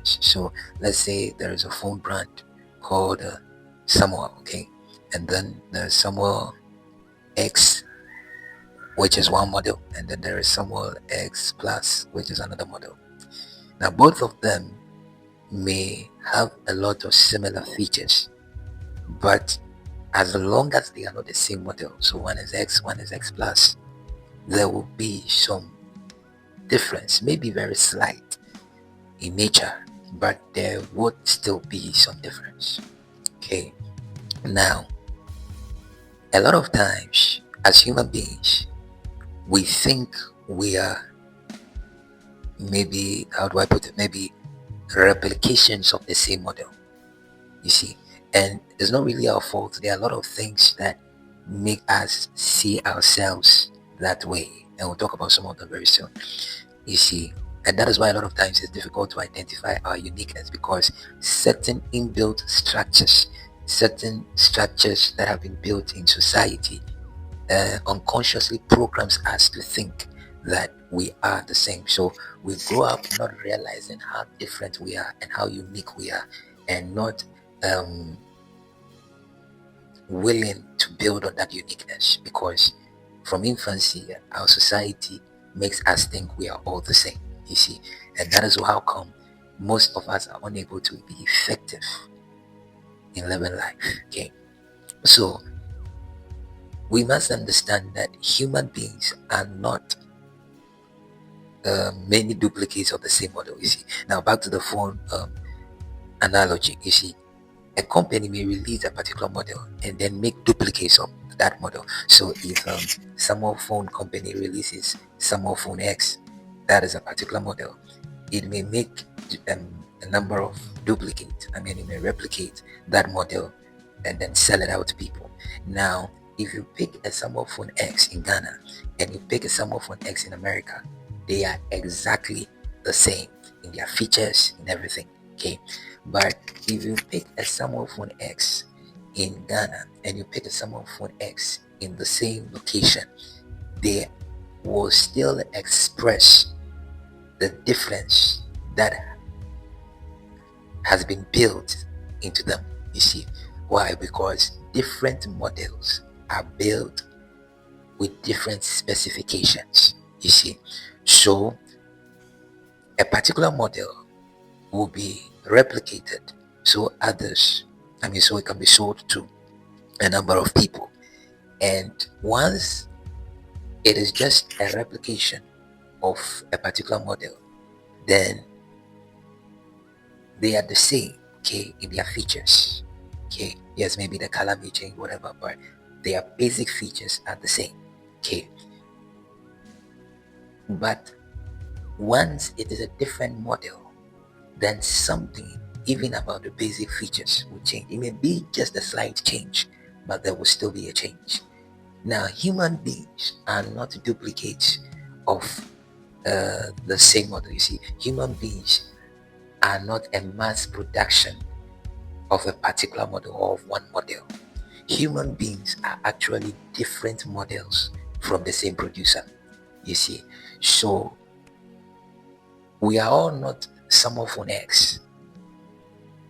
difference. So let's say there is a phone brand called Samuel, okay, and then there's Samuel X, which is one model, and then there is Samuel X Plus, which is another model. Now both of them may have a lot of similar features, but as long as they are not the same model, so one is X, one is X Plus, there will be some difference, maybe very slight in nature, but there would still be some difference. Okay, now a lot of times as human beings, we think we are, maybe, how do I put it, maybe replications of the same model, you see, and it's not really our fault. There are a lot of things that make us see ourselves that way, and we'll talk about some of them very soon, you see. And that is why a lot of times it's difficult to identify our uniqueness, because certain inbuilt structures, certain structures that have been built in society, unconsciously programs us to think that we are the same. So we grow up not realizing how different we are and how unique we are, and not um, willing to build on that uniqueness, because from infancy our society makes us think we are all the same, you see. And that is how come most of us are unable to be effective in living life. Okay, so we must understand that human beings are not many duplicates of the same model, you see. Now back to the phone analogy, you see, a company may release a particular model and then make duplicates of that model. So if some phone company releases some phone X, that is a particular model, it may make a number of duplicates. I mean, it may replicate that model and then sell it out to people. Now if you pick a Samuel phone X in Ghana and you pick a Samuel phone X in America, they are exactly the same in their features and everything, okay. But if you pick a Samuel phone X in Ghana and you pick a Samuel phone X in the same location, they will still express the difference that has been built into them, you see. Why? Because different models are built with different specifications, you see. So a particular model will be replicated, so others, so it can be sold to a number of people. And once it is just a replication of a particular model, then they are the same, okay, in their features, okay. Yes, maybe the color may change, whatever, but their basic features are the same, okay. But once it is a different model, then something even about the basic features will change. It may be just a slight change, but there will still be a change. Now human beings are not duplicates of the same model, you see. Human beings are not a mass production of a particular model or of one model. Human beings are actually different models from the same producer, you see. So we are all not Samuel phone X.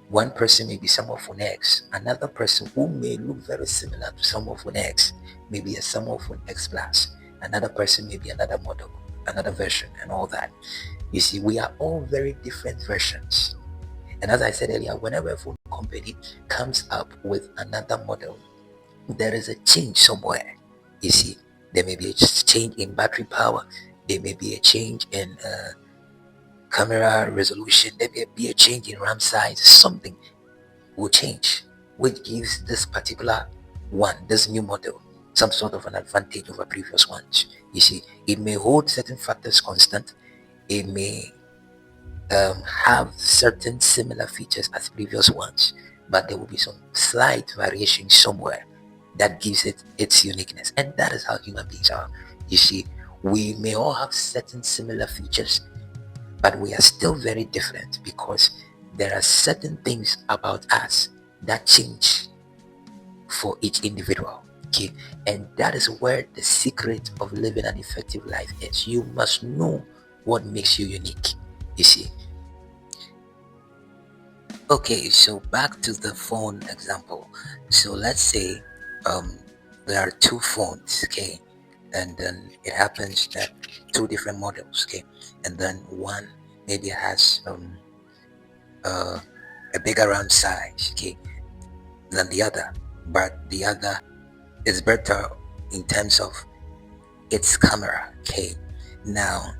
One person may be Samuel phone X, another person who may look very similar to Samuel phone X may be a Samuel phone X Plus, another person may be another model, another version, and all that, you see. We are all very different versions. And as I said earlier, whenever a phone company comes up with another model, there is a change somewhere, you see. There may be a change in battery power, there may be a change in camera resolution, there may be a change in RAM size. Something will change, which gives this particular one, this new model, some sort of an advantage over previous ones, you see. It may hold certain factors constant, it may have certain similar features as previous ones, but there will be some slight variation somewhere that gives it its uniqueness. And that is how human beings are, you see. We may all have certain similar features, but we are still very different, because there are certain things about us that change for each individual, okay. And that is where the secret of living an effective life is. You must know what makes you unique, you see. Okay, so back to the phone example. So let's say um, there are two phones, okay, and then it happens that two different models, okay, and then one maybe has uh, a bigger RAM size, okay, than the other, but the other is better in terms of its camera, okay. Now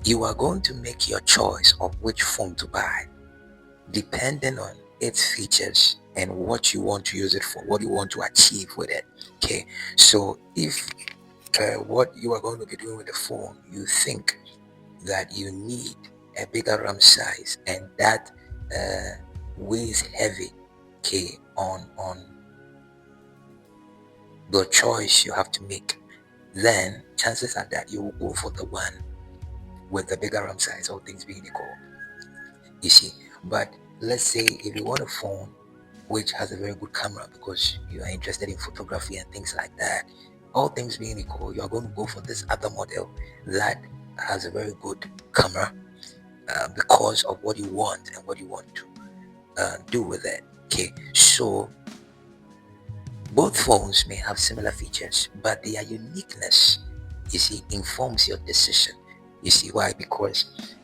you are going to make your choice of which phone to buy depending on its features and what you want to use it for, what you want to achieve with it. Okay, so if what you are going to be doing with the phone, you think that you need a bigger RAM size and that weighs heavy, okay, on the choice you have to make, then chances are that you will go for the one with the bigger RAM size, all things being equal. You see, but let's say if you want a phone which has a very good camera because you are interested in photography and things like that, all things being equal, you are going to go for this other model that has a very good camera because of what you want and what you want to do with it. Okay, so both phones may have similar features, but their uniqueness, you see, informs your decision. You see why? Because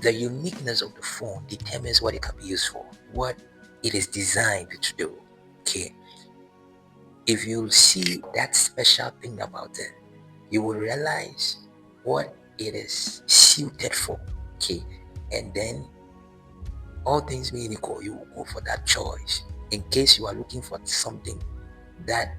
the uniqueness of the phone determines what it can be used for, what it is designed to do. Okay, if you see that special thing about it, you will realize what it is suited for. Okay, and then all things being equal, you will go for that choice in case you are looking for something that